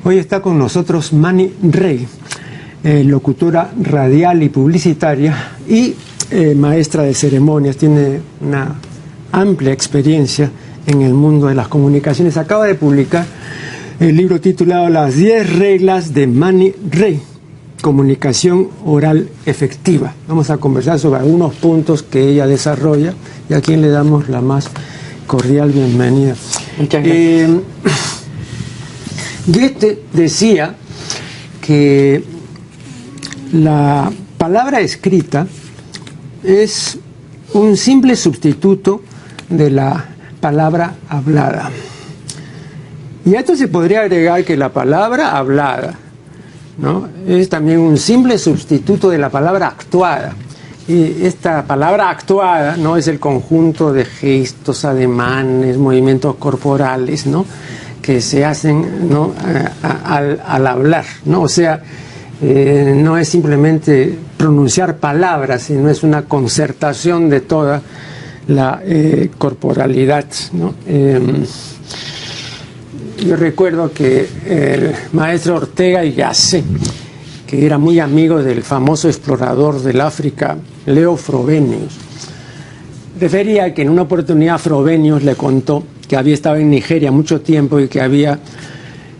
Hoy está con nosotros Manny Rey, locutora radial y publicitaria y maestra de ceremonias. Tiene una amplia experiencia en el mundo de las comunicaciones. Acaba de publicar el libro titulado Las 10 reglas de Manny Rey, comunicación oral efectiva. Vamos a conversar sobre algunos puntos que ella desarrolla y a quien le damos la más cordial bienvenida. Muchas gracias. Goethe decía que la palabra escrita es un simple sustituto de la palabra hablada. Y a esto se podría agregar que la palabra hablada, ¿no?, es también un simple sustituto de la palabra actuada. Y esta palabra actuada, ¿no?, es el conjunto de gestos, ademanes, movimientos corporales, ¿no?, que se hacen, ¿no?, al hablar, ¿no? O sea, no es simplemente pronunciar palabras, sino es una concertación de toda la corporalidad, ¿no? Yo recuerdo que el maestro Ortega y Gasset, que era muy amigo del famoso explorador del África, Leo Frobenius, refería que en una oportunidad Frobenius le contó que había estado en Nigeria mucho tiempo y que había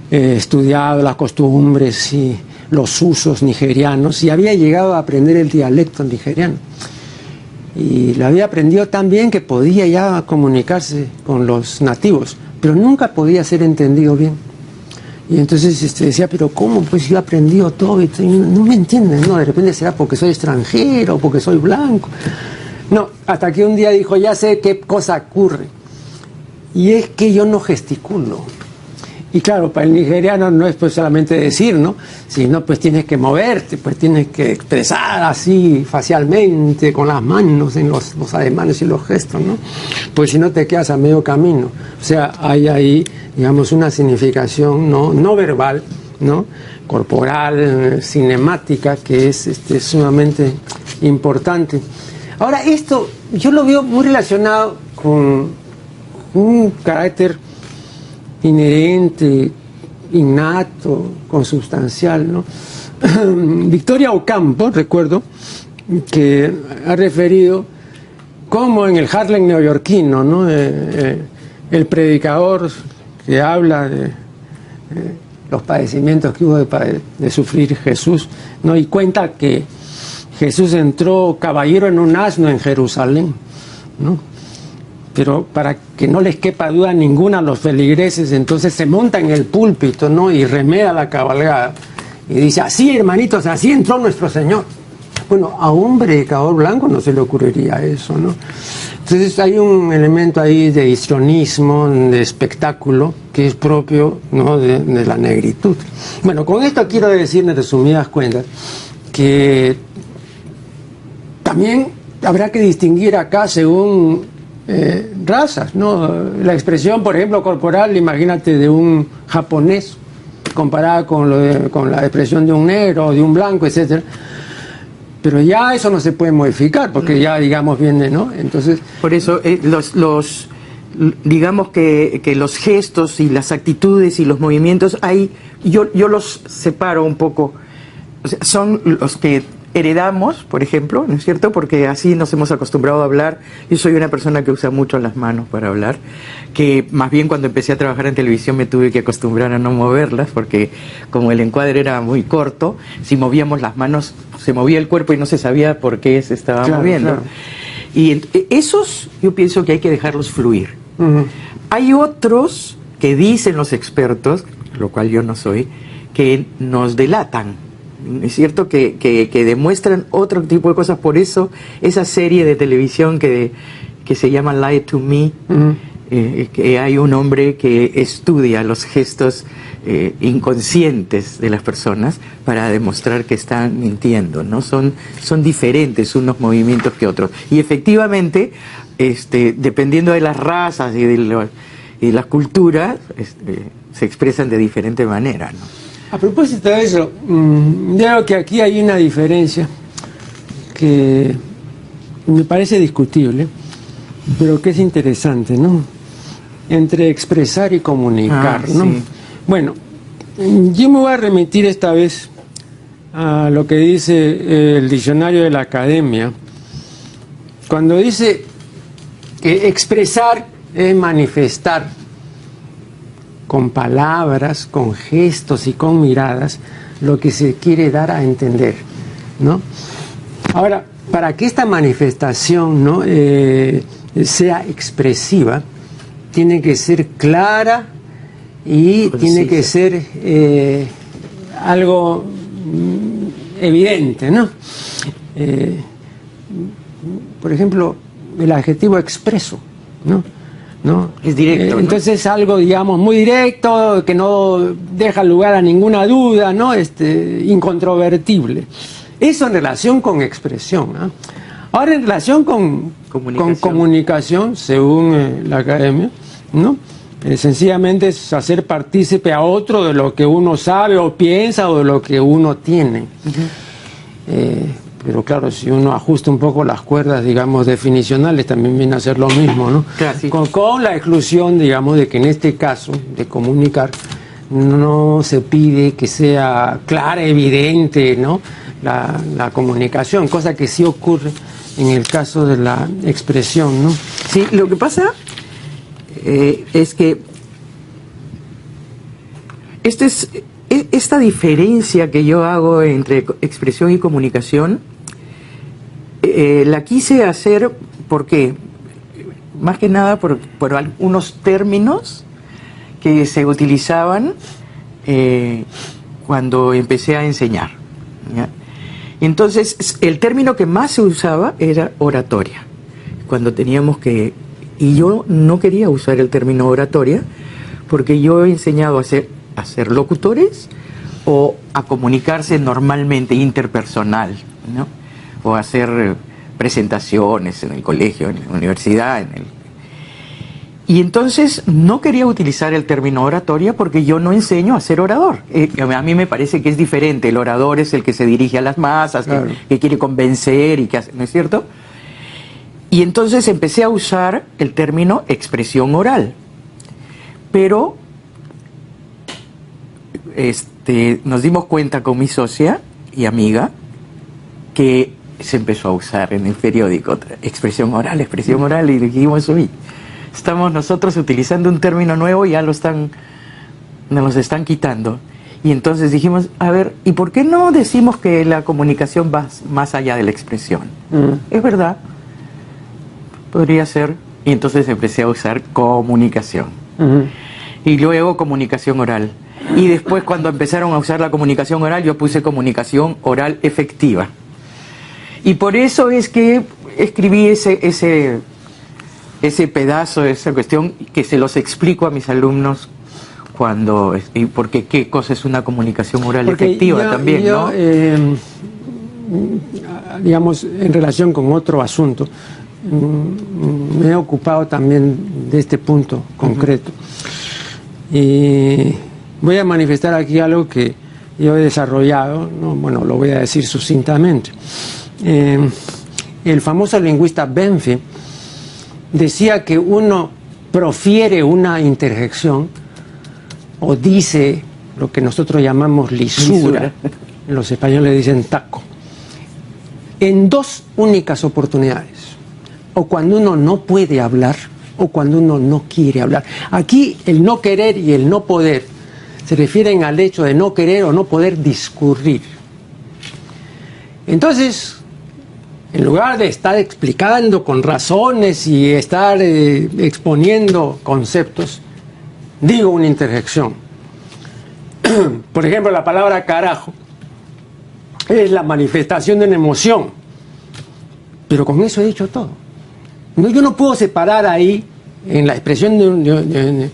estudiado las costumbres y los usos nigerianos y había llegado a aprender el dialecto nigeriano. Y lo había aprendido tan bien que podía ya comunicarse con los nativos, pero nunca podía ser entendido bien. Y entonces decía, pero ¿cómo? Pues yo he aprendido todo y no me entienden, ¿no? De repente será porque soy extranjero, porque soy blanco. No, hasta que un día dijo, ya sé qué cosa ocurre. Y es que yo no gesticulo. Y claro, para el nigeriano no es pues solamente decir, ¿no?, sino pues tienes que moverte, pues tienes que expresar así facialmente, con las manos, en los ademanes y los gestos, ¿no? Pues si no te quedas a medio camino. O sea, hay ahí, digamos, una significación no verbal, ¿no?, corporal, cinemática, que es sumamente importante. Ahora, esto yo lo veo muy relacionado con un carácter inherente, innato, consubstancial, ¿no? Victoria Ocampo, recuerdo, que ha referido cómo en el Harlem neoyorquino, ¿no?, el predicador que habla de los padecimientos que hubo de sufrir Jesús, ¿no?, y cuenta que Jesús entró caballero en un asno en Jerusalén, ¿no? Pero para que no les quepa duda ninguna a los feligreses, entonces se monta en el púlpito, ¿no?, y remeda la cabalgada y dice, así hermanitos, así entró nuestro Señor. Bueno, a un predicador blanco no se le ocurriría eso, ¿no? Entonces hay un elemento ahí de histrionismo, de espectáculo, que es propio, ¿no?, de la negritud. Bueno, con esto quiero decir en resumidas cuentas que también habrá que distinguir acá según razas, ¿no? La expresión, por ejemplo, corporal, imagínate, de un japonés comparada con la expresión de un negro o de un blanco, etcétera. Pero ya eso no se puede modificar porque ya, digamos, viene, ¿no? Entonces, por eso digamos que los gestos y las actitudes y los movimientos yo los separo un poco. O sea, son los que heredamos, por ejemplo, ¿no es cierto?, porque así nos hemos acostumbrado a hablar. Yo soy una persona que usa mucho las manos para hablar, que más bien cuando empecé a trabajar en televisión me tuve que acostumbrar a no moverlas, porque como el encuadre era muy corto, si movíamos las manos se movía el cuerpo y no se sabía por qué se estaba moviendo. Claro. Y esos yo pienso que hay que dejarlos fluir. Uh-huh. Hay otros que dicen los expertos, lo cual yo no soy, que nos delatan. Es cierto que demuestran otro tipo de cosas. Por eso esa serie de televisión que se llama Lie to Me, que hay un hombre que estudia los gestos inconscientes de las personas para demostrar que están mintiendo, ¿no? Son diferentes unos movimientos que otros. Y efectivamente, dependiendo de las razas y de las culturas, se expresan de diferente manera, ¿no? A propósito de eso, yo creo que aquí hay una diferencia que me parece discutible, pero que es interesante, ¿no?, entre expresar y comunicar, ¿no? Sí. Bueno, Yo me voy a remitir esta vez a lo que dice el diccionario de la Academia, cuando dice que expresar es manifestar con palabras, con gestos y con miradas lo que se quiere dar a entender, ¿no? Ahora, para que esta manifestación, ¿no?, sea expresiva, tiene que ser clara y tiene que ser algo evidente, ¿no? Por ejemplo, el adjetivo expreso, ¿no? Es directo, ¿no? Entonces es algo, digamos, muy directo, que no deja lugar a ninguna duda, ¿no? Incontrovertible. Eso en relación con expresión, ¿no? Ahora, en relación con comunicación, según la Academia, ¿no? Sencillamente es hacer partícipe a otro de lo que uno sabe o piensa o de lo que uno tiene. Pero claro, si uno ajusta un poco las cuerdas, digamos, definicionales, también viene a ser lo mismo, ¿no? Claro, sí. Con la exclusión, digamos, de que en este caso de comunicar no se pide que sea clara, evidente, ¿no?, la comunicación, cosa que sí ocurre en el caso de la expresión, ¿no? Sí, lo que pasa es que esta diferencia que yo hago entre expresión y comunicación, la quise hacer porque, más que nada por algunos términos que se utilizaban cuando empecé a enseñar, ¿ya? Entonces, el término que más se usaba era oratoria. Cuando teníamos que... Y yo no quería usar el término oratoria porque yo he enseñado a ser locutores o a comunicarse normalmente, interpersonal, ¿no? O a hacer presentaciones en el colegio, en la universidad, Y entonces no quería utilizar el término oratoria porque yo no enseño a ser orador. A mí me parece que es diferente. El orador es el que se dirige a las masas, claro, que quiere convencer y que hace, ¿no es cierto? Y entonces empecé a usar el término expresión oral. Pero nos dimos cuenta con mi socia y amiga que se empezó a usar en el periódico expresión oral, y dijimos, uy, estamos nosotros utilizando un término nuevo y ya nos los están quitando. Y entonces dijimos, a ver, ¿y por qué no decimos que la comunicación va más allá de la expresión? Es verdad, podría ser. Y entonces empecé a usar comunicación. Y luego comunicación oral. Y después, cuando empezaron a usar la comunicación oral, yo puse comunicación oral efectiva. Y por eso es que escribí ese pedazo, esa cuestión, que se los explico a mis alumnos porque qué cosa es una comunicación oral efectiva también, ¿no? Digamos, en relación con otro asunto, me he ocupado también de este punto concreto. Y voy a manifestar aquí algo que yo he desarrollado, ¿no? Bueno, lo voy a decir sucintamente. El famoso lingüista Benfi decía que uno profiere una interjección o dice lo que nosotros llamamos lisura. Los españoles dicen taco, en dos únicas oportunidades: o cuando uno no puede hablar o cuando uno no quiere hablar. Aquí el no querer y el no poder se refieren al hecho de no querer o no poder discurrir. Entonces, en lugar de estar explicando con razones y estar exponiendo conceptos, digo una interjección. Por ejemplo, la palabra carajo es la manifestación de una emoción, pero con eso he dicho todo. Yo no puedo separar ahí, en la expresión de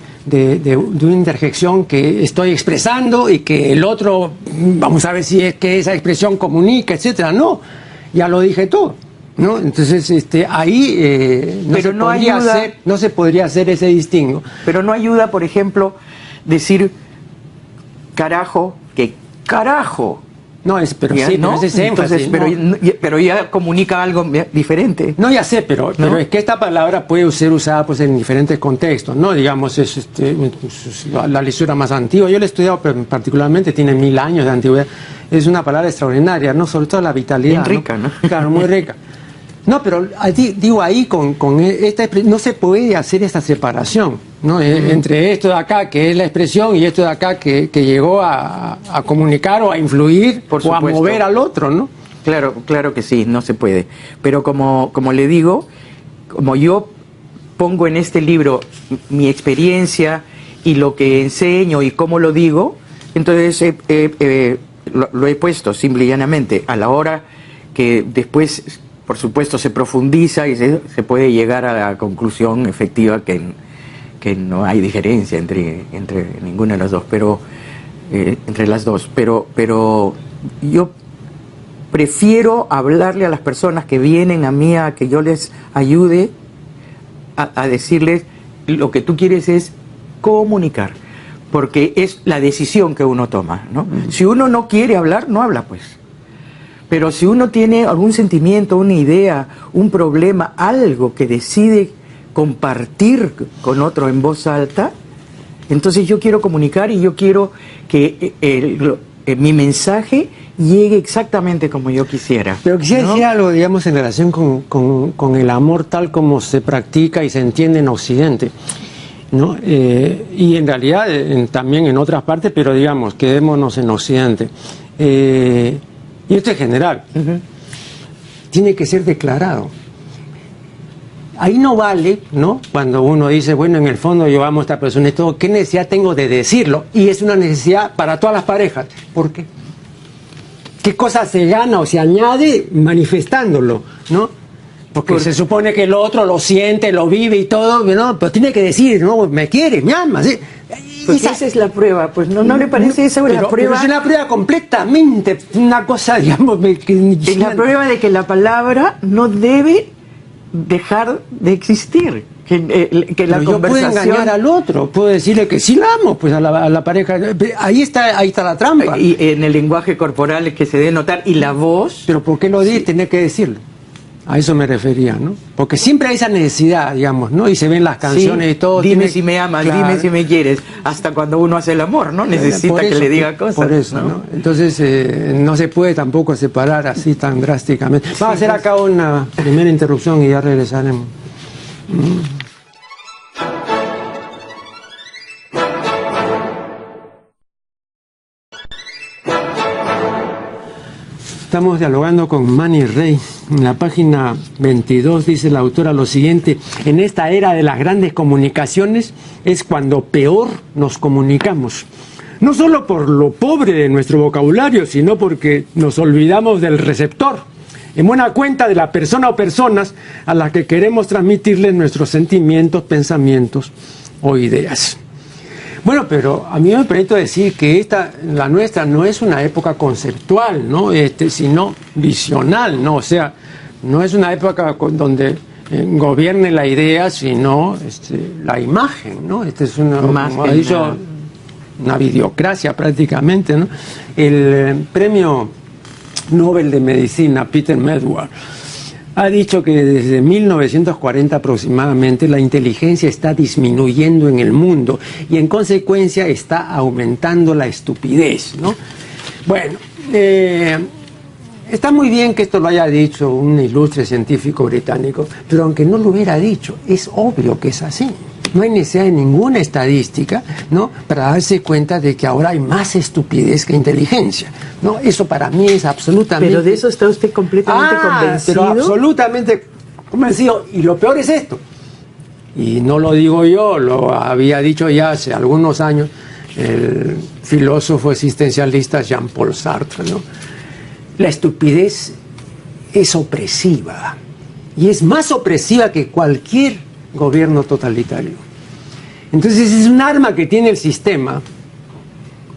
una interjección, que estoy expresando y que el otro, vamos a ver si es que esa expresión comunica, etcétera. No, ya lo dije todo, ¿no? Entonces, ahí no se podría hacer ese distingo. Pero no ayuda, por ejemplo, decir carajo, que carajo No, pero ya, sí, ¿no? pero ese es énfasis. Entonces, pero ya comunica algo diferente. No, ya sé, pero es que esta palabra puede ser usada pues, en diferentes contextos, ¿no? Digamos, es la lisura más antigua. Yo la he estudiado particularmente, tiene 1000 años de antigüedad. Es una palabra extraordinaria, ¿no? Sobre todo la vitalidad. Bien rica, ¿no? Claro, muy rica. No, pero digo ahí, con esta no se puede hacer esta separación, ¿no? Entre esto de acá, que es la expresión, y esto de acá, que llegó a comunicar o a influir o a mover al otro, ¿no? Claro que sí, no se puede. Pero como le digo, como yo pongo en este libro mi experiencia y lo que enseño y cómo lo digo, entonces lo he puesto simple y llanamente a la hora que después, por supuesto, se profundiza y se puede llegar a la conclusión efectiva que no hay diferencia entre ninguna de las dos, pero entre las dos. Pero yo prefiero hablarle a las personas que vienen a mí a que yo les ayude a decirles lo que tú quieres es comunicar, porque es la decisión que uno toma, ¿no? Si uno no quiere hablar, no habla, pues. Pero si uno tiene algún sentimiento, una idea, un problema, algo que decide compartir con otro en voz alta, entonces yo quiero comunicar y yo quiero que mi mensaje llegue exactamente como yo quisiera. Pero quisiera decir algo, digamos, en relación con el amor tal como se practica y se entiende en Occidente, ¿no? Y en realidad también en otras partes, pero digamos, quedémonos en Occidente. Y esto es general. Tiene que ser declarado. Ahí no vale, ¿no? Cuando uno dice, bueno, en el fondo yo amo a esta persona y todo, ¿qué necesidad tengo de decirlo? Y es una necesidad para todas las parejas. ¿Por qué? ¿Qué cosa se gana o se añade manifestándolo, ¿no? Porque se supone que el otro lo siente, lo vive y todo, ¿no? Pero tiene que decir, ¿no? Me quiere, me ama, ¿sí? Pues esa es la prueba, pues no le parece esa la prueba. Pero es una prueba completamente, una cosa, digamos, es la prueba de que la palabra no debe dejar de existir, que la conversación. Yo puedo engañar al otro, puedo decirle que sí la amo, pues a la pareja. Ahí está la trampa. Y en el lenguaje corporal es que se debe notar, y la voz. Pero ¿por qué lo dice? Tiene que decirlo. A eso me refería, ¿no? Porque siempre hay esa necesidad, digamos, ¿no? Y se ven las canciones y todo. Dime si me amas, claro. Dime si me quieres. Hasta cuando uno hace el amor, ¿no? Necesita que le diga cosas. Por eso, ¿no? Entonces, no se puede tampoco separar así tan drásticamente. Vamos a hacer acá una primera interrupción y ya regresaremos. Estamos dialogando con Manny Rey. En la página 22 dice la autora lo siguiente: en esta era de las grandes comunicaciones es cuando peor nos comunicamos. No solo por lo pobre de nuestro vocabulario, sino porque nos olvidamos del receptor, en buena cuenta de la persona o personas a las que queremos transmitirles nuestros sentimientos, pensamientos o ideas. Bueno, pero a mí me permito decir que la nuestra no es una época conceptual, ¿no? Sino visional, ¿no? O sea, no es una época donde gobierne la idea, sino la imagen, ¿no? Es una videocracia prácticamente, ¿no? El premio Nobel de Medicina, Peter Medawar, ha dicho que desde 1940 aproximadamente la inteligencia está disminuyendo en el mundo y en consecuencia está aumentando la estupidez, ¿no? Bueno, está muy bien que esto lo haya dicho un ilustre científico británico, pero aunque no lo hubiera dicho, es obvio que es así. No hay necesidad de ninguna estadística, ¿no?, para darse cuenta de que ahora hay más estupidez que inteligencia, ¿no? Eso para mí es absolutamente... Pero de eso está usted completamente convencido. Pero absolutamente convencido. Y lo peor es esto. Y no lo digo yo, lo había dicho ya hace algunos años el filósofo existencialista Jean-Paul Sartre, ¿no? La estupidez es opresiva. Y es más opresiva que cualquier gobierno totalitario. Entonces es un arma que tiene el sistema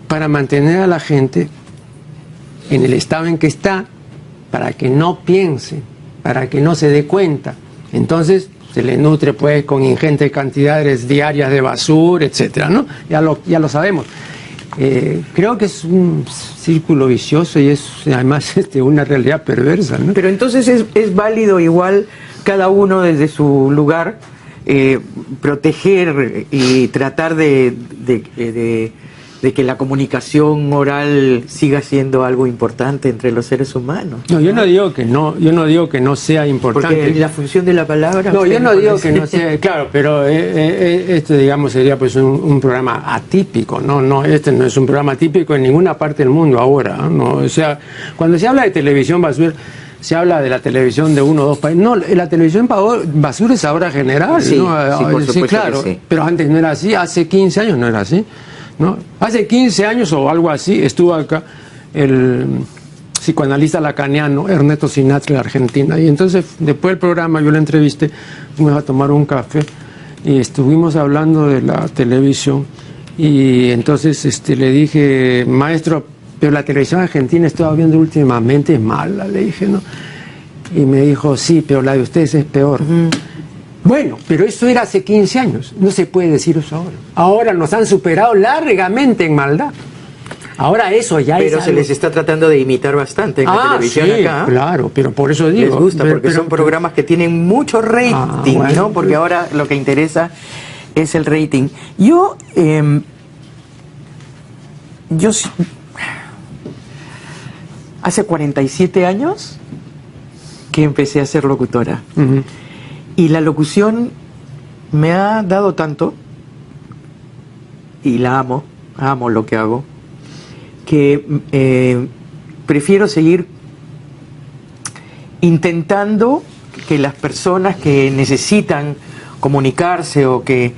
para mantener a la gente en el estado en que está, para que no piense, para que no se dé cuenta. Entonces se le nutre pues con ingentes cantidades diarias de basura, etcétera, ¿no? Ya lo sabemos. creo que es un círculo vicioso y es además una realidad perversa, ¿no? Pero entonces es válido igual cada uno desde su lugar proteger y tratar de que la comunicación oral siga siendo algo importante entre los seres humanos. No, yo no digo que no sea importante. Porque la función de la palabra... No, yo no digo que no sea, claro, pero este, digamos, sería pues un programa atípico, no, este no es un programa típico en ninguna parte del mundo ahora, ¿no? O sea, cuando se habla de televisión basura, se habla de la televisión de uno o dos países. No, la televisión basura es ahora general, sí, ¿no? Sí, por supuesto, claro, que sí. Pero antes no era así, hace 15 años no era así, ¿no? Hace 15 años o algo así estuvo acá el psicoanalista lacaniano Ernesto Sinatra de Argentina, y entonces después del programa yo le entrevisté, fuimos a tomar un café y estuvimos hablando de la televisión, y entonces le dije, maestro, pero la televisión argentina estaba viendo últimamente es mala, le dije, ¿no? Y me dijo, sí, pero la de ustedes es peor. Bueno, pero eso era hace 15 años, no se puede decir eso ahora. Ahora nos han superado largamente en maldad. Ahora eso ya pero es se algo... les está tratando de imitar bastante en la televisión sí, acá. Claro, pero por eso digo. Les gusta, porque son programas que tienen mucho rating, bueno, ¿no? Porque ahora lo que interesa es el rating. Yo hace 47 años que empecé a ser locutora. Y la locución me ha dado tanto, y la amo lo que hago, que prefiero seguir intentando que las personas que necesitan comunicarse o que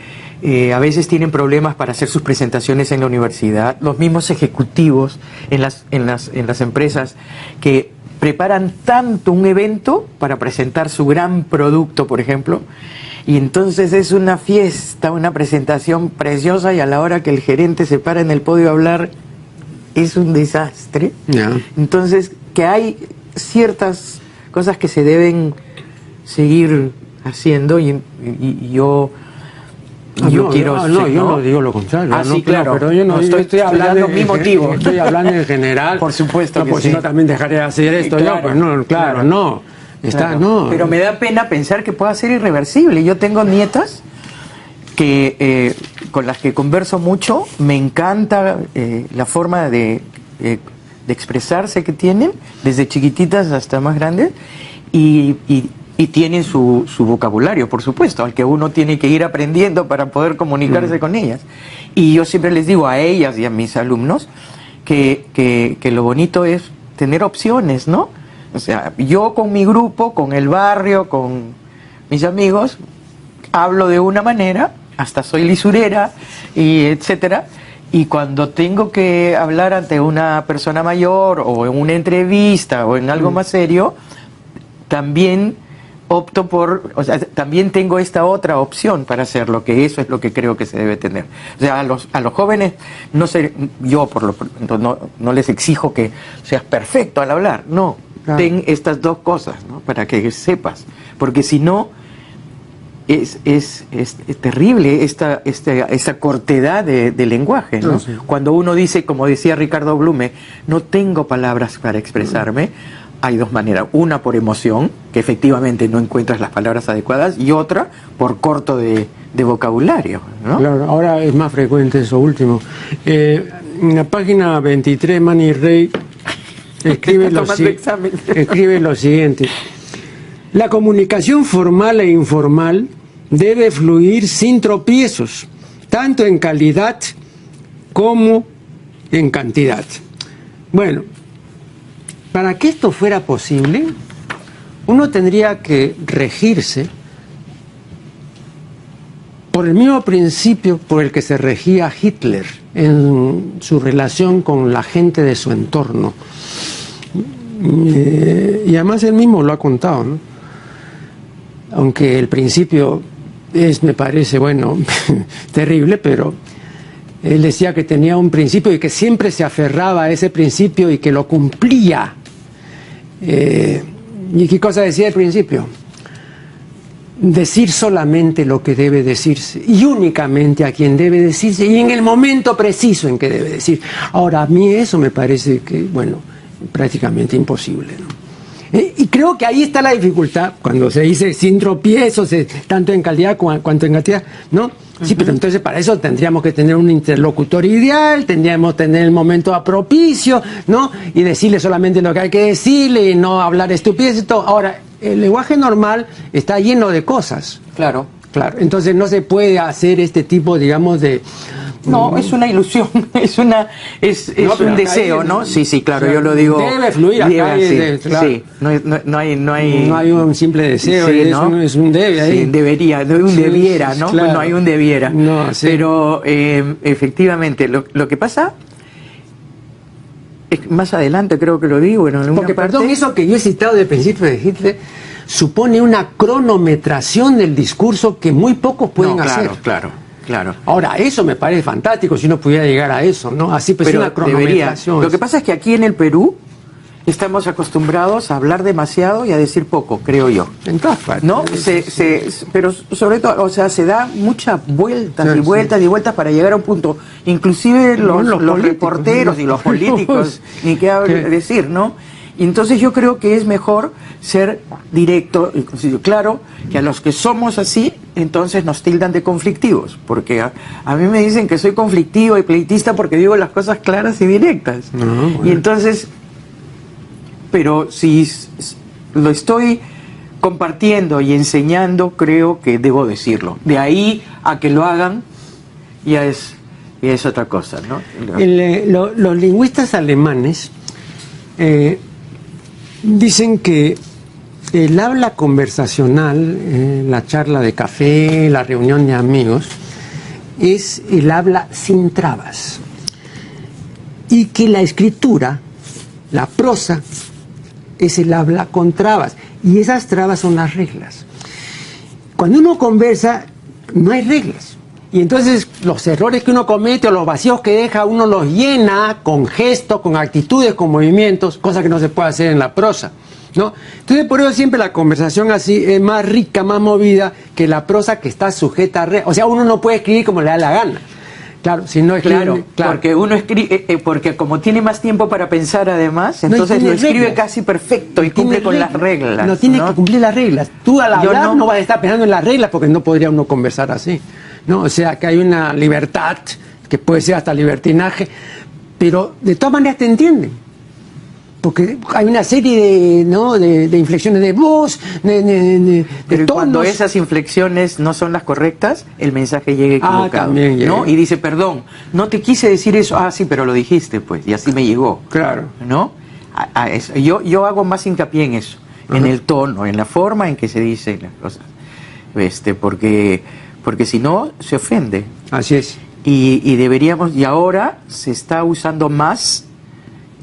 a veces tienen problemas para hacer sus presentaciones en la universidad, los mismos ejecutivos en las empresas que preparan tanto un evento para presentar su gran producto, por ejemplo, y entonces es una fiesta, una presentación preciosa, y a la hora que el gerente se para en el podio a hablar es un desastre. Yeah. Entonces, que hay ciertas cosas que se deben seguir haciendo, y yo quiero... yo no digo lo contrario. Sí, claro. Pero yo no estoy hablando mi motivo. Estoy hablando en general. Por supuesto no, que pues sí. Si no, también dejaré de hacer esto. Claro, yo, pues no, claro, no. Claro. No. Pero me da pena pensar que pueda ser irreversible. Yo tengo nietas que con las que converso mucho, me encanta la forma de expresarse que tienen, desde chiquititas hasta más grandes, y tienen su vocabulario, por supuesto, al que uno tiene que ir aprendiendo para poder comunicarse con ellas. Y yo siempre les digo a ellas y a mis alumnos que lo bonito es tener opciones, ¿no? O sea, yo con mi grupo, con el barrio, con mis amigos, hablo de una manera, hasta soy lisurera, y etcétera, y cuando tengo que hablar ante una persona mayor, o en una entrevista, o en algo más serio, también opto por, o sea, también tengo esta otra opción para hacerlo, que eso es lo que creo que se debe tener. O sea, a los jóvenes, no sé, yo no les exijo que seas perfecto al hablar, no. Claro. Ten estas dos cosas, ¿no? Para que sepas, porque si no es terrible esta cortedad de lenguaje, ¿no? Sí. Cuando uno dice, como decía Ricardo Blume, no tengo palabras para expresarme, hay dos maneras: una por emoción, que efectivamente no encuentras las palabras adecuadas, y otra por corto de vocabulario, ¿no? Claro, ahora es más frecuente eso último. En la página 23, Manny Rey escribe lo siguiente: la comunicación formal e informal debe fluir sin tropiezos, tanto en calidad como en cantidad. Bueno, para que esto fuera posible, uno tendría que regirse por el mismo principio por el que se regía Hitler en su relación con la gente de su entorno. Y además él mismo lo ha contado, ¿no? Aunque el principio me parece, bueno, terrible, pero él decía que tenía un principio y que siempre se aferraba a ese principio y que lo cumplía. ¿Y qué cosa decía el principio? decir solamente lo que debe decirse y únicamente a quien debe decirse y en el momento preciso en que debe decir. Ahora, a mí eso me parece que, bueno, prácticamente imposible, ¿no? Y creo que ahí está la dificultad cuando se dice sin tropiezos, tanto en calidad cuanto en cantidad, ¿no? Sí, pero entonces para eso tendríamos que tener un interlocutor ideal, tendríamos que tener el momento propicio, ¿no? Y decirle solamente lo que hay que decirle y no hablar estupideces y todo. Ahora, el lenguaje normal está lleno de cosas. Claro. Claro, entonces no se puede hacer este tipo, digamos, de... No, es una ilusión, es un deseo, ¿no? Sí, claro, yo lo digo. Debe fluir acá. Claro. Sí, no hay un simple deseo, sí, ¿no? es un debe ahí. Sí, debería, debiera, ¿no? Claro. No hay un debiera. No, sí. Pero efectivamente, lo que pasa es más adelante creo que lo digo en alguna Porque, parte. perdón, eso que yo he citado del principio de Hitler supone una cronometración del discurso que muy pocos pueden hacer. Claro. Ahora, eso me parece fantástico si uno pudiera llegar a eso, ¿no? Así pues, pero una cronometración. Lo que pasa es que aquí en el Perú estamos acostumbrados a hablar demasiado y a decir poco, creo yo. En todas partes. ¿No? Pero sobre todo, o sea, se da muchas vueltas y vueltas para llegar a un punto. Inclusive los reporteros y los políticos, ni qué decir, ¿no? Y entonces yo creo que es mejor ser directo y claro, que a los que somos así, entonces nos tildan de conflictivos, porque a mí me dicen que soy conflictivo y pleitista porque digo las cosas claras y directas. Bueno. Y entonces, pero si lo estoy compartiendo y enseñando, creo que debo decirlo. De ahí a que lo hagan, ya es otra cosa, ¿no? Los lingüistas alemanes dicen que el habla conversacional, la charla de café, la reunión de amigos, es el habla sin trabas. Y que la escritura, la prosa, es el habla con trabas. Y esas trabas son las reglas. Cuando uno conversa, no hay reglas. Y entonces los errores que uno comete o los vacíos que deja, uno los llena con gestos, con actitudes, con movimientos, cosa que no se puede hacer en la prosa, ¿no? Entonces por eso siempre la conversación así es más rica, más movida que la prosa que está sujeta a reglas. O sea, uno no puede escribir como le da la gana. Claro, si no escribe, claro, porque uno escribe, porque como tiene más tiempo para pensar además, entonces lo escribe casi perfecto y cumple con las reglas. No tiene que cumplir las reglas. Tú al hablar no vas a estar pensando en las reglas porque no podría uno conversar así, ¿no? O sea, que hay una libertad que puede ser hasta libertinaje, pero de todas maneras te entienden. Porque hay una serie de inflexiones de voz, de pero cuando esas inflexiones no son las correctas, el mensaje llega equivocado, también llega, ¿no? Y dice, perdón, no te quise decir eso, sí, pero lo dijiste, pues, y así me llegó. Claro. ¿No? Eso. Yo hago más hincapié en eso, en el tono, en la forma en que se dicen las cosas. Porque si no, se ofende. Así es. Y deberíamos, y ahora se está usando más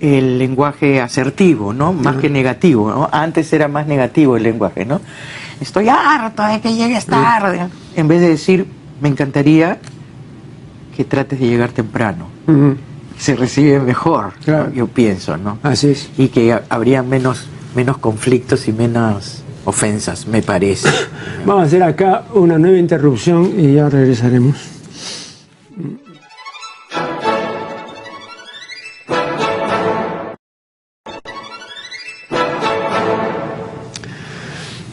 el lenguaje asertivo, ¿no? Más que negativo, ¿no? Antes era más negativo el lenguaje, ¿no? Estoy harto de que llegues tarde. En vez de decir, me encantaría que trates de llegar temprano. Se recibe mejor, claro, ¿no? Yo pienso, ¿no? Así es. Y que habría menos conflictos y menos ofensas, me parece. Vamos a hacer acá una nueva interrupción y ya regresaremos.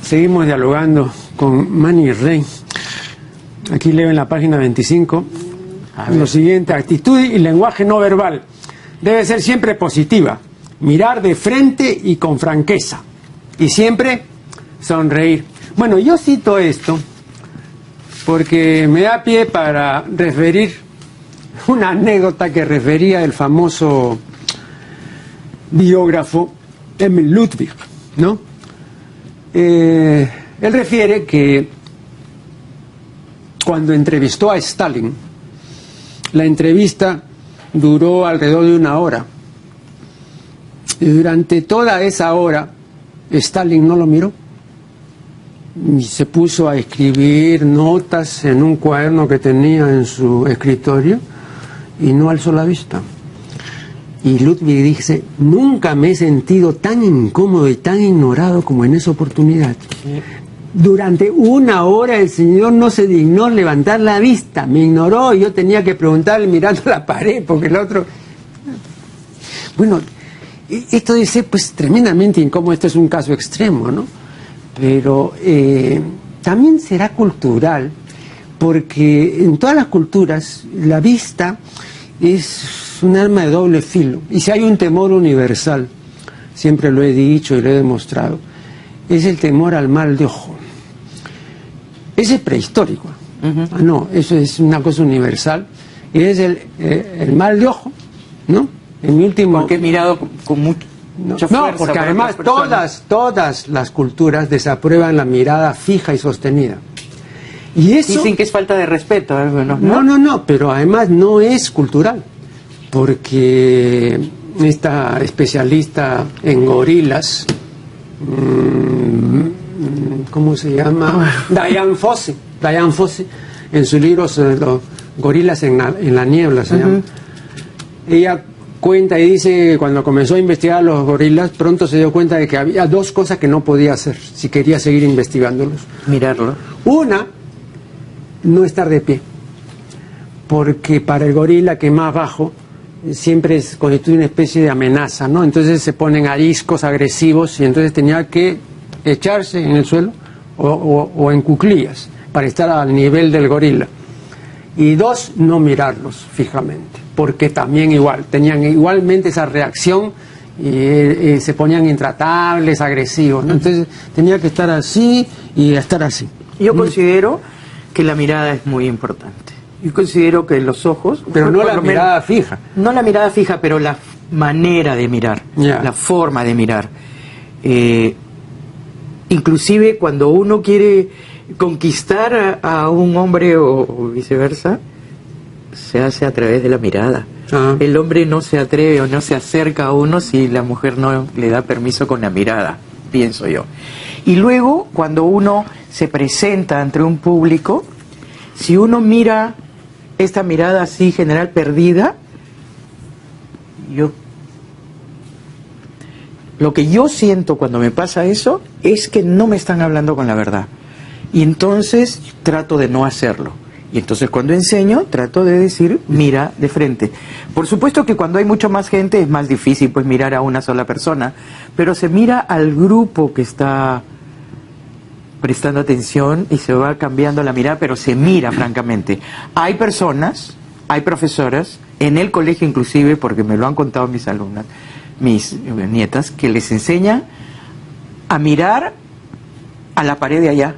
Seguimos dialogando con Manny Rey. Aquí leo en la página 25 lo siguiente: actitud y lenguaje no verbal debe ser siempre positiva, mirar de frente y con franqueza, y siempre sonreír. Bueno, yo cito esto porque me da pie para referir una anécdota que refería el famoso biógrafo Emil Ludwig, ¿no? Él refiere que cuando entrevistó a Stalin, la entrevista duró alrededor de 1 hora. Y durante toda esa hora, Stalin no lo miró. Y se puso a escribir notas en un cuaderno que tenía en su escritorio y no alzó la vista. Y Ludwig dice, nunca me he sentido tan incómodo y tan ignorado como en esa oportunidad. Durante 1 hora el señor no se dignó levantar la vista, me ignoró y yo tenía que preguntarle mirando la pared porque el otro... Bueno, esto debe ser pues tremendamente incómodo, esto es un caso extremo, ¿no? Pero también será cultural, porque en todas las culturas la vista es un arma de doble filo. Y si hay un temor universal, siempre lo he dicho y lo he demostrado, es el temor al mal de ojo. Ese es prehistórico. No, eso es una cosa universal. Y es el mal de ojo, ¿no? En mi último... Porque he mirado con mucha fuerza. No, porque además todas las culturas desaprueban la mirada fija y sostenida. Y eso... Dicen que es falta de respeto. No, pero además no es cultural. Porque esta especialista en gorilas, ¿cómo se llama? Diane Fossey, en su libro sobre los gorilas en la niebla, se llama. Ella cuenta y dice que cuando comenzó a investigar los gorilas, pronto se dio cuenta de que había 2 cosas que no podía hacer si quería seguir investigándolos. Mirarlo. Una, no estar de pie, porque para el gorila, que es más bajo, siempre constituye una especie de amenaza, ¿no? Entonces se ponen ariscos agresivos y entonces tenía que echarse en el suelo o en cuclillas para estar al nivel del gorila. Y 2, no mirarlos fijamente, porque también tenían igualmente esa reacción y se ponían intratables, agresivos, ¿no? Entonces tenía que estar así y estar así. Yo considero que la mirada es muy importante. Yo considero que los ojos... Pero no la mirada fija. No la mirada fija, pero la manera de mirar, la forma de mirar. Inclusive cuando uno quiere conquistar a un hombre o viceversa, se hace a través de la mirada. El hombre no se atreve o no se acerca a uno si la mujer no le da permiso con la mirada, pienso yo. Y luego, cuando uno se presenta ante un público, si uno mira esta mirada así general perdida, lo que yo siento cuando me pasa eso es que no me están hablando con la verdad. Y entonces trato de no hacerlo. Y entonces cuando enseño trato de decir, mira de frente. Por supuesto que cuando hay mucho más gente es más difícil pues mirar a una sola persona, pero se mira al grupo que está prestando atención y se va cambiando la mirada, pero se mira francamente. Hay personas, hay profesoras, en el colegio inclusive, porque me lo han contado mis alumnas, mis nietas, que les enseñan a mirar a la pared de allá,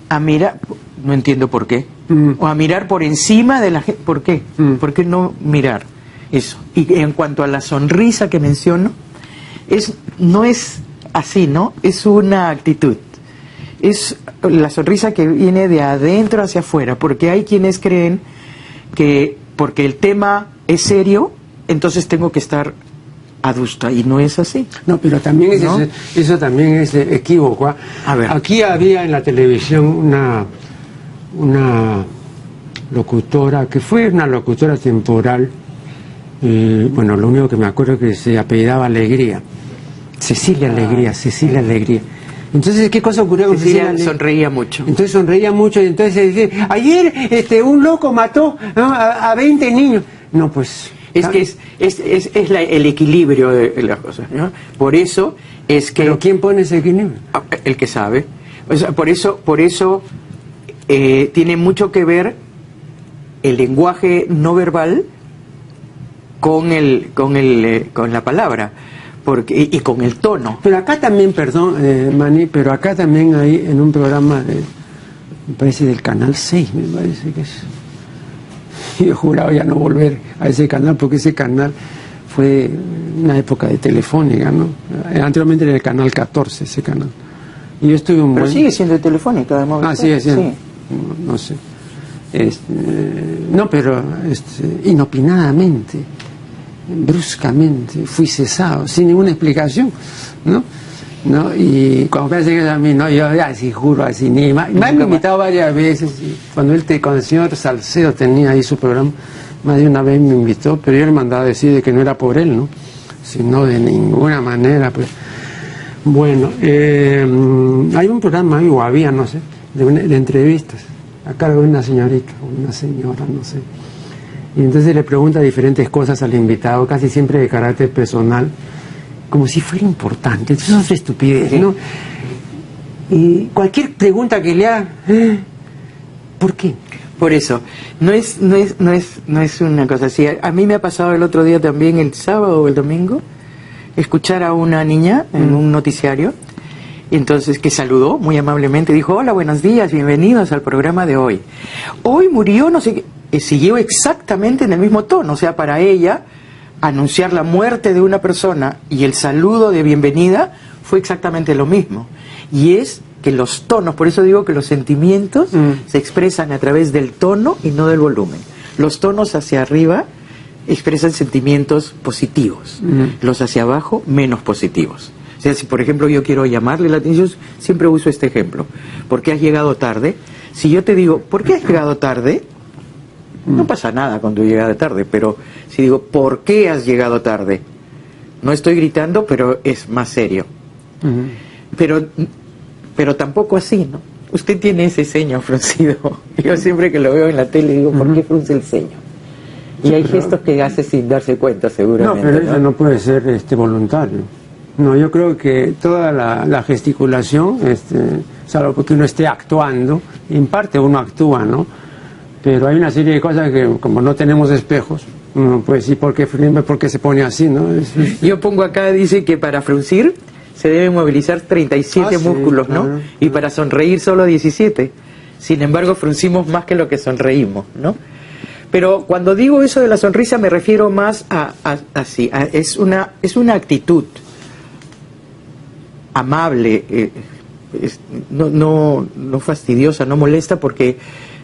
a mirar, no entiendo por qué, o a mirar por encima de la gente, ¿por qué? ¿Por qué no mirar eso? Y en cuanto a la sonrisa que menciono, no es así, ¿no? Es una actitud. Es la sonrisa que viene de adentro hacia afuera, porque hay quienes creen que porque el tema es serio, entonces tengo que estar adusta, y no es así. No, pero también ¿no? Eso también es equívoco. A ver. Aquí había en la televisión una locutora, que fue una locutora temporal, bueno, lo único que me acuerdo es que se apellidaba Alegría, Cecilia Alegría. Entonces, ¿qué cosa ocurrió con Cecilia? Sonreía mucho. Entonces sonreía mucho y entonces decía, ayer un loco mató, ¿no? a 20 niños. No, pues... Es que es el equilibrio de las cosas, ¿no? Por eso es que... ¿Pero quién pone ese equilibrio? El que sabe. O sea, por eso tiene mucho que ver el lenguaje no verbal con la palabra. Y con el tono. Pero acá también, perdón, Mani, pero acá también hay en un programa, me parece del Canal 6, me parece que es. Yo juraba ya no volver a ese canal, porque ese canal fue una época de Telefónica, ¿no? Anteriormente era el Canal 14, ese canal. Y yo estuve un Pero sigue siendo de Telefónica, además. sigue siendo. Sí. No sé. No, pero inopinadamente, bruscamente fui cesado sin ninguna explicación, ¿no? Y cuando parece que es a mí, no, yo así juro, así ni me han invitado varias veces, cuando el señor Salcedo tenía ahí su programa, más de una vez me invitó, pero yo le mandaba a decir de que no era por él, ¿no? Sino de ninguna manera, pues. Bueno, hay un programa, o había, no sé, de entrevistas, a cargo de una señorita, o una señora, no sé. Y entonces le pregunta diferentes cosas al invitado, casi siempre de carácter personal, como si fuera importante. Eso es estupidez, ¿no? Y cualquier pregunta que le haga, ¿por qué? Por eso, no es una cosa así. A mí me ha pasado el otro día también, el sábado o el domingo, escuchar a una niña en un noticiario, entonces que saludó muy amablemente, dijo: hola, buenos días, bienvenidos al programa de hoy. Hoy murió, no sé qué, siguió exactamente en el mismo tono, o sea, para ella, anunciar la muerte de una persona y el saludo de bienvenida fue exactamente lo mismo. Y es que los tonos, por eso digo que los sentimientos se expresan a través del tono y no del volumen. Los tonos hacia arriba expresan sentimientos positivos, los hacia abajo menos positivos. O sea, si por ejemplo yo quiero llamarle la atención, siempre uso este ejemplo. ¿Por qué has llegado tarde? Si yo te digo, ¿por qué has llegado tarde? No pasa nada con tu llegada tarde, pero si digo, ¿por qué has llegado tarde? No estoy gritando, pero es más serio. Pero tampoco así, ¿no? Usted tiene ese ceño fruncido. Yo siempre que lo veo en la tele digo, ¿por qué frunce el ceño? Y hay gestos que hace sin darse cuenta, seguramente. No, pero eso no puede ser voluntario. No, yo creo que toda la gesticulación, salvo porque uno esté actuando, en parte uno actúa, ¿no? Pero hay una serie de cosas que, como no tenemos espejos, uno puede decir, ¿por qué se pone así, no? Yo pongo acá, dice que para fruncir se deben movilizar 37 músculos, ¿no? Y para sonreír solo 17. Sin embargo, fruncimos más que lo que sonreímos, ¿no? Pero cuando digo eso de la sonrisa me refiero más es una actitud amable, no fastidiosa, no molesta, porque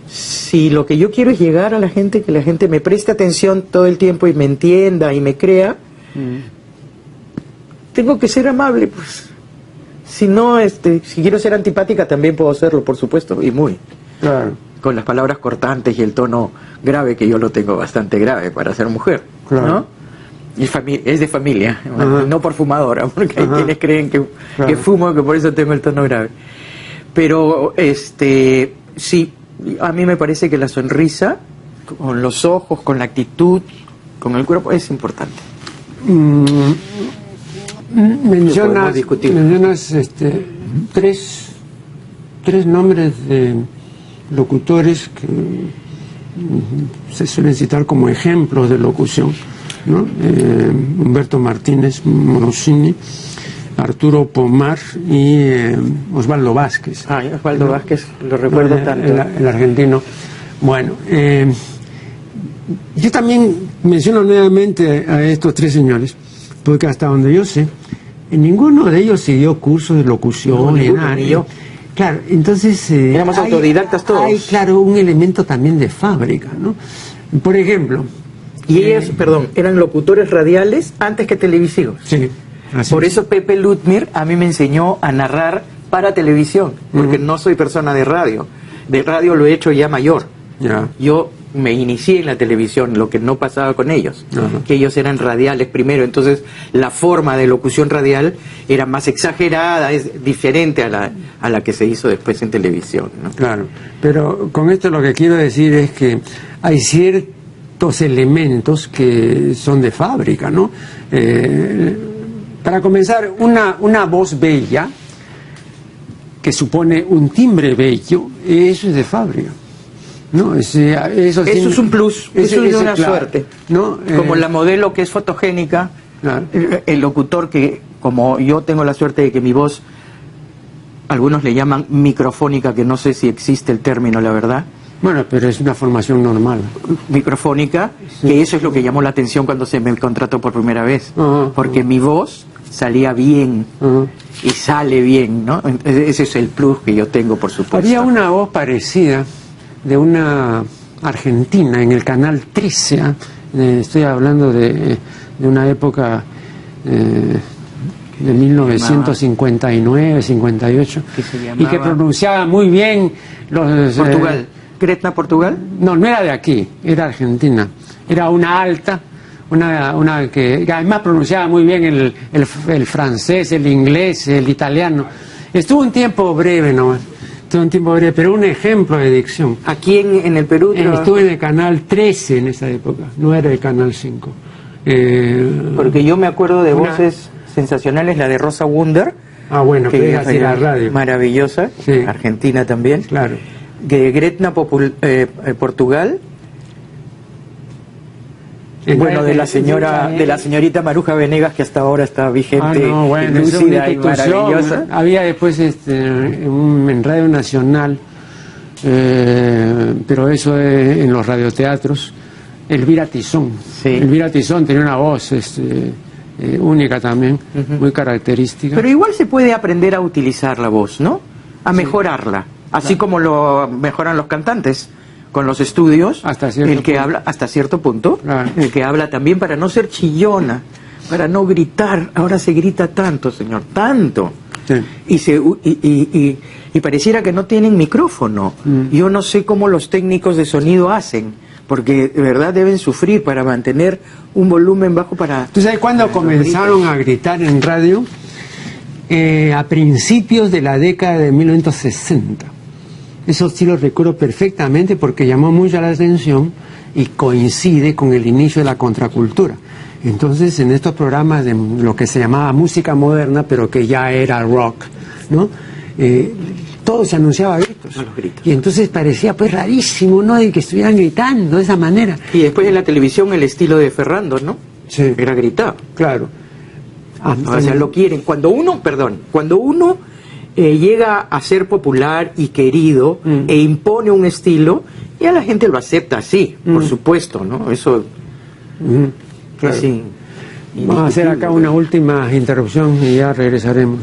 si lo que yo quiero es llegar a la gente, que la gente me preste atención todo el tiempo y me entienda y me crea, tengo que ser amable, pues. Si no, si quiero ser antipática también puedo serlo, por supuesto, y muy. Claro. Con las palabras cortantes y el tono grave, que yo lo tengo bastante grave para ser mujer, claro, ¿no? Y es de familia, no por fumadora, porque hay quienes creen que fumo, que por eso tengo el tono grave. Pero, sí, a mí me parece que la sonrisa, con los ojos, con la actitud, con el cuerpo, es importante. Mencionas tres nombres de locutores que se suelen citar como ejemplos de locución, ¿no? Humberto Martínez Morosini, Arturo Pomar y Osvaldo Vázquez. Osvaldo Vázquez, lo recuerdo tanto. El argentino. Bueno, yo también menciono nuevamente a estos tres señores, porque hasta donde yo sé, ninguno de ellos siguió cursos de locución, ni nada. Claro, entonces... éramos autodidactas todos. Hay, claro, un elemento también de fábrica, ¿no? Por ejemplo... Y ellos, eran locutores radiales antes que televisivos. Sí. Por eso Pepe Ludmir a mí me enseñó a narrar para televisión, porque no soy persona de radio. De radio lo he hecho ya mayor. Yo me inicié en la televisión, lo que no pasaba con ellos, que ellos eran radiales primero, entonces la forma de locución radial era más exagerada, es diferente a la que se hizo después en televisión, ¿no? Claro, pero con esto lo que quiero decir es que hay ciertos elementos que son de fábrica, ¿no? Para comenzar, una voz bella que supone un timbre bello, eso es de fábrica. No, eso es un plus, eso es una suerte, ¿no? Como la modelo que es fotogénica, claro. El locutor que, como yo tengo la suerte de que mi voz, algunos le llaman microfónica, que no sé si existe el término, la verdad. Bueno, pero es una formación normal. Microfónica, sí. Que eso es lo que llamó la atención cuando se me contrató por primera vez, porque mi voz salía bien y sale bien, ¿no? Ese es el plus que yo tengo, por supuesto. Había una voz parecida de una argentina en el canal 13, estoy hablando de una época de 1959, 58, y que pronunciaba muy bien los... Portugal. ¿Gretna, Portugal? No, no era de aquí, era argentina. Era una alta, una que además pronunciaba muy bien el francés, el inglés, el italiano. Estuvo un tiempo breve nomás, pero un ejemplo de dicción. Aquí en el Perú. Estuve en el canal 13 en esa época, no era el canal 5. Porque yo me acuerdo de voces sensacionales, la de Rosa Wunder. Bueno, que es la radio. Maravillosa, sí. Argentina también. Claro. De Gretna Portugal. Bueno, de la señorita Maruja Venegas, que hasta ahora está vigente, lúcida y maravillosa. Había después en Radio Nacional, pero eso en los radioteatros, Elvira Tizón. Sí. Elvira Tizón tenía una voz única también, muy característica. Pero igual se puede aprender a utilizar la voz, ¿no? A mejorarla, así como lo mejoran los cantantes. Con los estudios, habla hasta cierto punto, claro. El que habla también para no ser chillona, para no gritar. Ahora se grita tanto, señor, tanto. Sí. Y pareciera que no tienen micrófono. Yo no sé cómo los técnicos de sonido hacen, porque de verdad deben sufrir para mantener un volumen bajo para... ¿Tú sabes cuándo comenzaron a gritar en radio? A principios de la década de 1960. Eso sí lo recuerdo perfectamente porque llamó mucho la atención y coincide con el inicio de la contracultura. Entonces, en estos programas de lo que se llamaba música moderna, pero que ya era rock, ¿no? Todo se anunciaba a gritos. Y entonces parecía pues rarísimo, ¿no? De que estuvieran gritando de esa manera. Y después en la televisión el estilo de Ferrando, ¿no? Sí. Era gritar. Claro. O sea, lo quieren. Cuando uno llega a ser popular y querido e impone un estilo, ya la gente lo acepta así, por supuesto, ¿no? Eso claro. Sí. Vamos a hacer acá una última interrupción y ya regresaremos.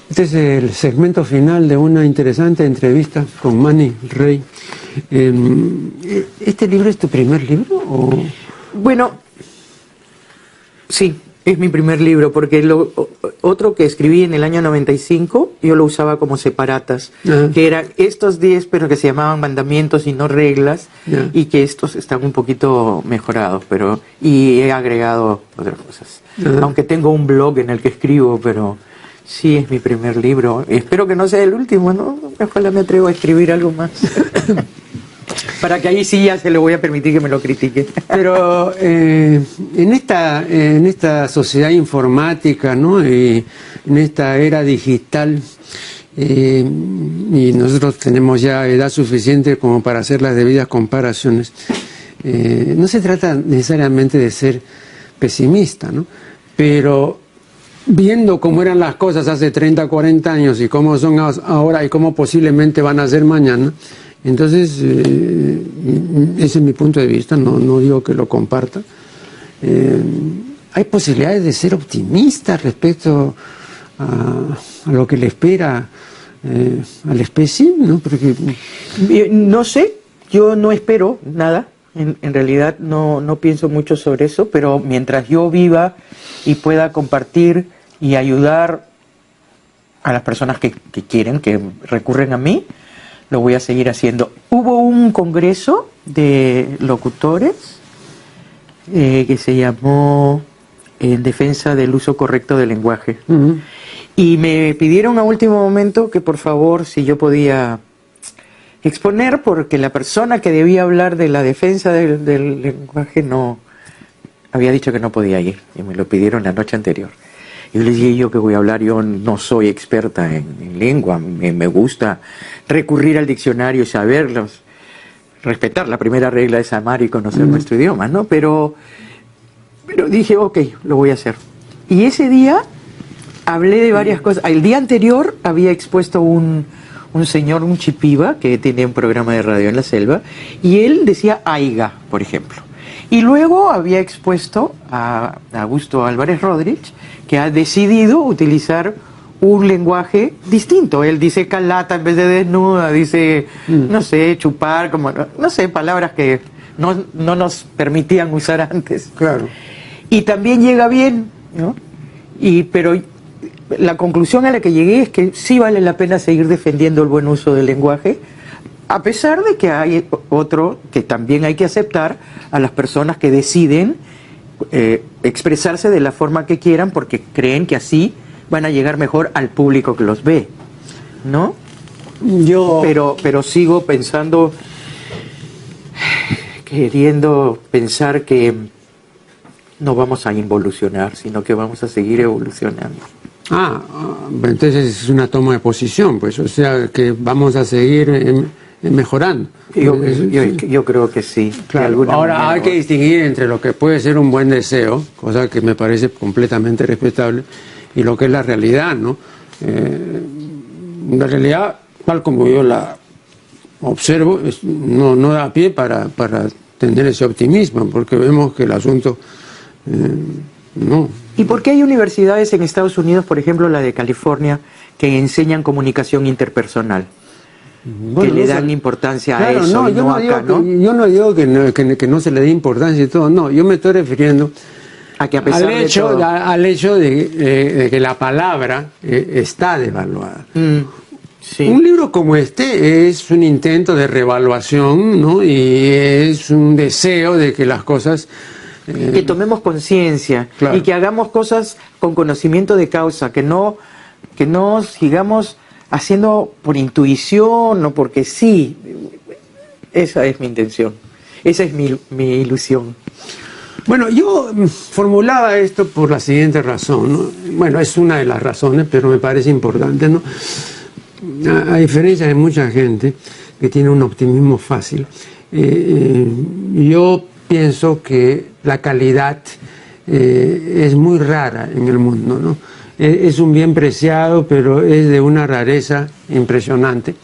Este es el segmento final de una interesante entrevista con Manny Rey. ¿Este libro es tu primer libro? ¿O? Bueno, sí, es mi primer libro, porque otro que escribí en el año 95, yo lo usaba como separatas, que eran estos 10, pero que se llamaban mandamientos y no reglas, y que estos están un poquito mejorados, y he agregado otras cosas. Aunque tengo un blog en el que escribo, pero... Sí, es mi primer libro. Espero que no sea el último, ¿no? Ojalá me atrevo a escribir algo más. Para que ahí sí ya se le voy a permitir que me lo critique. Pero en esta sociedad informática, ¿no? En esta era digital, y nosotros tenemos ya edad suficiente como para hacer las debidas comparaciones, no se trata necesariamente de ser pesimista, ¿no? Pero... viendo cómo eran las cosas hace 30, 40 años y cómo son ahora y cómo posiblemente van a ser mañana, entonces ese es mi punto de vista, no digo que lo comparta. Hay posibilidades de ser optimistas respecto a lo que le espera a la especie, ¿no? Porque... no sé, yo no espero nada. En realidad no pienso mucho sobre eso, pero mientras yo viva y pueda compartir y ayudar a las personas que quieren, que recurren a mí, lo voy a seguir haciendo. Hubo un congreso de locutores que se llamó En defensa del uso correcto del lenguaje. Y me pidieron a último momento que por favor, si yo podía... exponer, porque la persona que debía hablar de la defensa del lenguaje no había dicho que no podía ir, y me lo pidieron la noche anterior. Y yo les dije, ¿yo qué voy a hablar? Yo no soy experta en lengua, me gusta recurrir al diccionario y saberlos, respetar la primera regla es amar y conocer nuestro idioma, ¿no? Pero dije, ok, lo voy a hacer. Y ese día hablé de varias cosas. El día anterior había expuesto un señor, un chipiba, que tiene un programa de radio en la selva, y él decía aiga, por ejemplo. Y luego había expuesto a Augusto Álvarez Rodríguez, que ha decidido utilizar un lenguaje distinto. Él dice calata en vez de desnuda, dice, no sé, chupar, como no sé, palabras que no nos permitían usar antes. Claro. Y también llega bien, ¿no? Pero la conclusión a la que llegué es que sí vale la pena seguir defendiendo el buen uso del lenguaje, a pesar de que hay otro que también hay que aceptar a las personas que deciden expresarse de la forma que quieran porque creen que así van a llegar mejor al público que los ve, ¿no? Pero sigo pensando, queriendo pensar que no vamos a involucionar, sino que vamos a seguir evolucionando. Entonces es una toma de posición, pues, o sea, que vamos a seguir mejorando. Yo creo que sí. Claro. Ahora hay que distinguir entre lo que puede ser un buen deseo, cosa que me parece completamente respetable, y lo que es la realidad, ¿no? La realidad, tal como yo la observo, no da pie para tener ese optimismo, porque vemos que el asunto no. ¿Y por qué hay universidades en Estados Unidos, por ejemplo la de California, que enseñan comunicación interpersonal? Que le dan importancia a eso, y no acá, ¿no? Yo no digo que no se le dé importancia y todo, no, yo me estoy refiriendo a que a pesar al hecho de que la palabra está devaluada. Sí. Un libro como este es un intento de revaluación, ¿no? Y es un deseo de que las cosas... que tomemos conciencia, claro, y que hagamos cosas con conocimiento de causa, que no sigamos haciendo por intuición o porque sí. Esa es mi intención, esa es mi ilusión. Bueno, yo formulaba esto por la siguiente razón, ¿no? Bueno, es una de las razones, pero me parece importante, ¿no? A diferencia de mucha gente que tiene un optimismo fácil, yo pienso que la calidad es muy rara en el mundo, ¿no? Es un bien preciado, pero es de una rareza impresionante.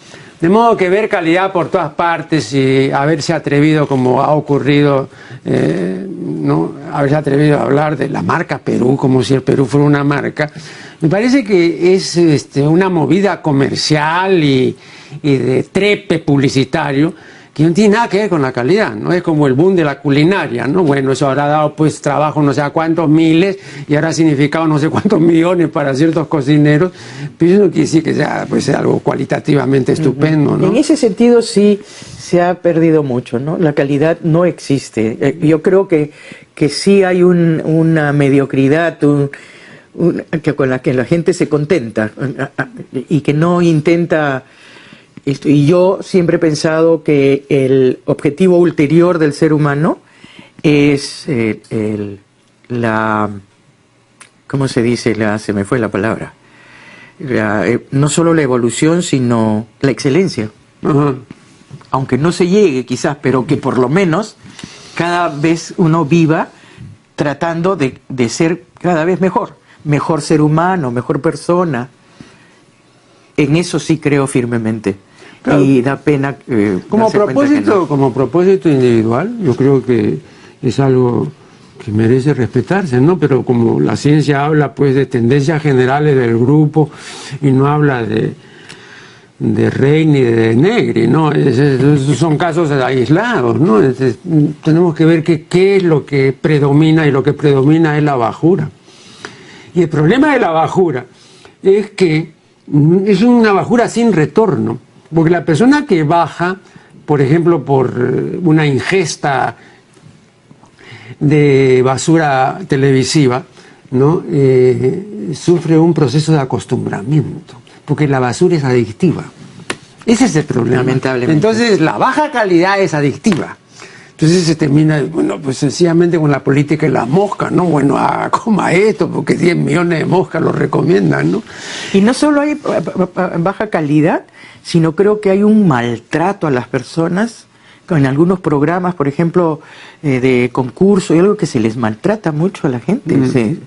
De modo que ver calidad por todas partes y haberse atrevido, como ha ocurrido, ¿no? Haberse atrevido a hablar de la marca Perú, como si el Perú fuera una marca, me parece que es una movida comercial y de trepe publicitario que no tiene nada que ver con la calidad, ¿no? Es como el boom de la culinaria, ¿no? Bueno, eso habrá dado pues trabajo no sé a cuántos miles y habrá significado no sé cuántos millones para ciertos cocineros, pero eso no quiere decir que sea pues algo cualitativamente estupendo, ¿no? En ese sentido sí se ha perdido mucho, ¿no? La calidad no existe. Yo creo que sí hay una mediocridad, que con la que la gente se contenta y que no intenta... Y yo siempre he pensado que el objetivo ulterior del ser humano es ¿cómo se dice? Se me fue la palabra. No solo la evolución, sino la excelencia. Ajá. Aunque no se llegue quizás, pero que por lo menos cada vez uno viva tratando de ser cada vez mejor ser humano, mejor persona. En eso sí creo firmemente. Claro. Y da pena como propósito individual, yo creo que es algo que merece respetarse, ¿no? Pero como la ciencia habla pues de tendencias generales del grupo y no habla de Rey ni de Negri, ¿no? Esos son casos aislados, ¿no? Tenemos que ver qué es lo que predomina, y lo que predomina es la bajura. Y el problema de la bajura es que es una bajura sin retorno. Porque la persona que baja, por ejemplo, por una ingesta de basura televisiva, ¿no? Sufre un proceso de acostumbramiento, porque la basura es adictiva. Ese es el problema. Lamentablemente. Entonces, la baja calidad es adictiva. Entonces se termina, bueno, pues sencillamente con la política de las moscas, ¿no? Bueno, coma esto, porque 10 millones de moscas lo recomiendan, ¿no? Y no solo hay baja calidad, sino creo que hay un maltrato a las personas, en algunos programas, por ejemplo, de concurso, y algo que se les maltrata mucho a la gente.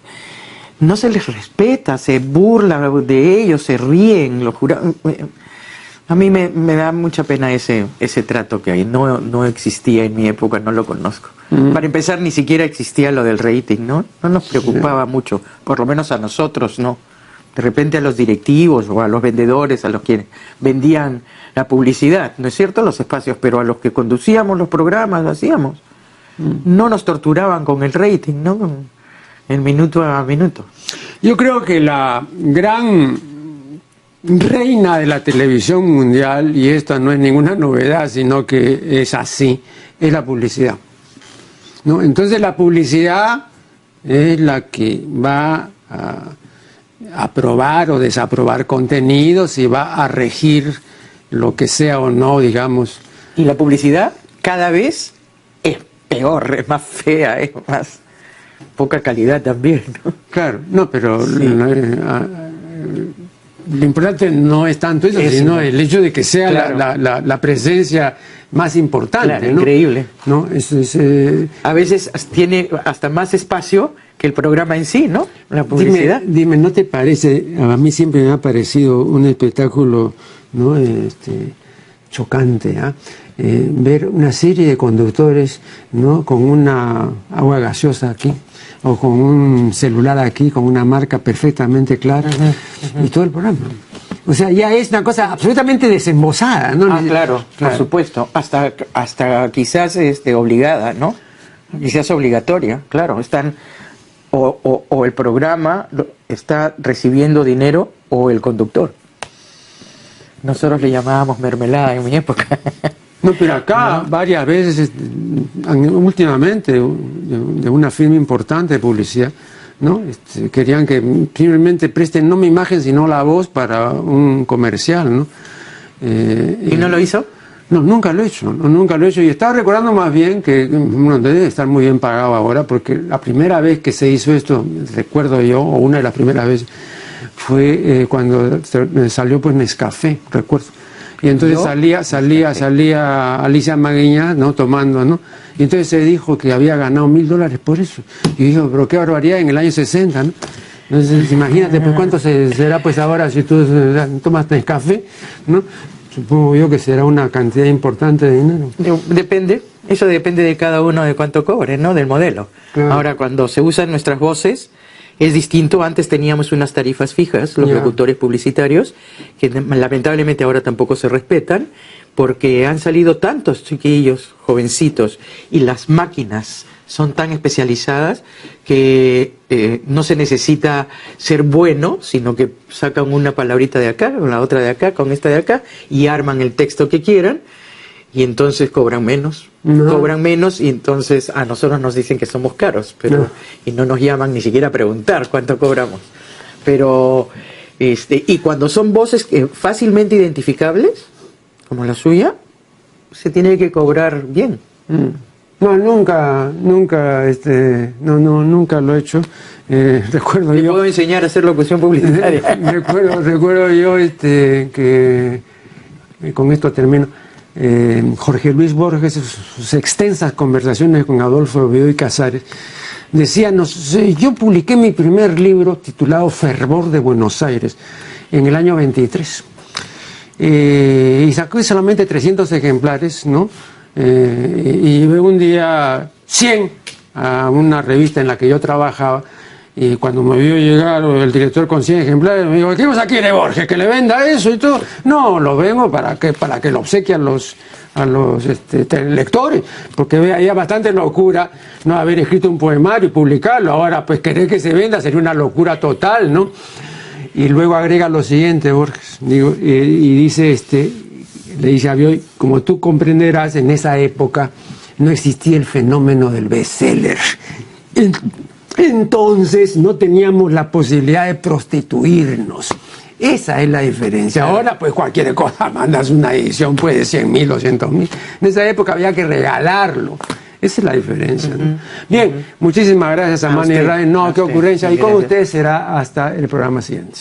No se les respeta, se burla de ellos, se ríen, los jurados. A mí me da mucha pena ese trato que hay. No existía en mi época, no lo conozco. Para empezar, ni siquiera existía lo del rating, ¿no? No nos preocupaba mucho, por lo menos a nosotros, ¿no? De repente a los directivos o a los vendedores, a los que vendían la publicidad, ¿no es cierto? Los espacios, pero a los que conducíamos los programas, hacíamos. No nos torturaban con el rating, ¿no? El minuto a minuto. Yo creo que la gran reina de la televisión mundial, y esto no es ninguna novedad, sino que es así, es la publicidad, ¿no? Entonces la publicidad es la que va a aprobar o desaprobar contenidos y va a regir lo que sea o no, digamos. Y la publicidad cada vez es peor, es más fea, es más poca calidad también, ¿no? Claro, no, pero Sí. Lo importante no es tanto eso, sino el hecho de que sea claro, la presencia más importante, claro, ¿no? increíble. ¿No? A veces tiene hasta más espacio que el programa en sí, ¿no? La publicidad. Dime, ¿no te parece? A mí siempre me ha parecido un espectáculo, ¿no? Chocante, ¿ah? Ver una serie de conductores, ¿no? Con una agua gaseosa aquí, o con un celular aquí, con una marca perfectamente clara, y todo el programa. O sea, ya es una cosa absolutamente desembosada, ¿no? Claro, por supuesto. Hasta quizás obligada, ¿no? Quizás obligatoria, claro. Están o el programa está recibiendo dinero o el conductor. Nosotros le llamábamos mermelada en mi época. No, pero acá varias veces, últimamente, de una firma importante de publicidad, ¿no? Querían que simplemente presten no mi imagen, sino la voz para un comercial, ¿no? ¿Y no lo hizo? No, nunca lo he hecho, nunca lo he hecho. Y estaba recordando más bien que debe estar muy bien pagado ahora, porque la primera vez que se hizo esto, recuerdo yo, o una de las primeras veces, fue cuando salió pues Nescafé, recuerdo. Y entonces salía Alicia Maguiña, ¿no? Tomando, ¿no? Y entonces se dijo que había ganado $1.000 por eso. Y dijo, pero qué barbaridad, en el año 60, ¿no? Entonces imagínate pues cuánto será pues ahora si tú tomas Nescafé, ¿no? Supongo yo que será una cantidad importante de dinero. Depende, eso depende de cada uno de cuánto cobre, ¿no? Del modelo. Claro. Ahora, cuando se usan nuestras voces, es distinto. Antes teníamos unas tarifas fijas, los locutores publicitarios, que lamentablemente ahora tampoco se respetan, porque han salido tantos chiquillos, jovencitos, y las máquinas son tan especializadas que no se necesita ser bueno, sino que sacan una palabrita de acá, con la otra de acá, con esta de acá, y arman el texto que quieran, y entonces cobran menos. Cobran menos, y entonces a nosotros nos dicen que somos caros, pero y no nos llaman ni siquiera a preguntar cuánto cobramos. Pero y cuando son voces fácilmente identificables, como la suya, se tiene que cobrar bien. No, nunca lo he hecho. Recuerdo ¿Te yo. puedo enseñar a hacer locución publicitaria? recuerdo yo que con esto termino. Jorge Luis Borges, sus extensas conversaciones con Adolfo Bioy Casares, decía, yo publiqué mi primer libro titulado Fervor de Buenos Aires en el año 23 y sacó solamente 300 ejemplares, ¿no? Y llevé un día 100 a una revista en la que yo trabajaba. Y cuando me vio llegar el director con 100 ejemplares, me dijo, ¿qué cosa quiere Borges? ¿Que le venda eso y todo? No, lo vengo para que lo obsequie a los lectores, porque había bastante locura no haber escrito un poemario y publicarlo. Ahora, pues querer que se venda sería una locura total, ¿no? Y luego agrega lo siguiente, Borges, y dice, le dice a Bioy, como tú comprenderás, en esa época no existía el fenómeno del bestseller. Entonces no teníamos la posibilidad de prostituirnos. Esa es la diferencia. Ahora pues cualquier cosa, mandas una edición pues de 100.000 o 200.000. En esa época había que regalarlo. Esa es la diferencia, ¿no? Bien, muchísimas gracias a Manny Ray. No, qué ocurrencia. Y con ustedes será hasta el programa siguiente.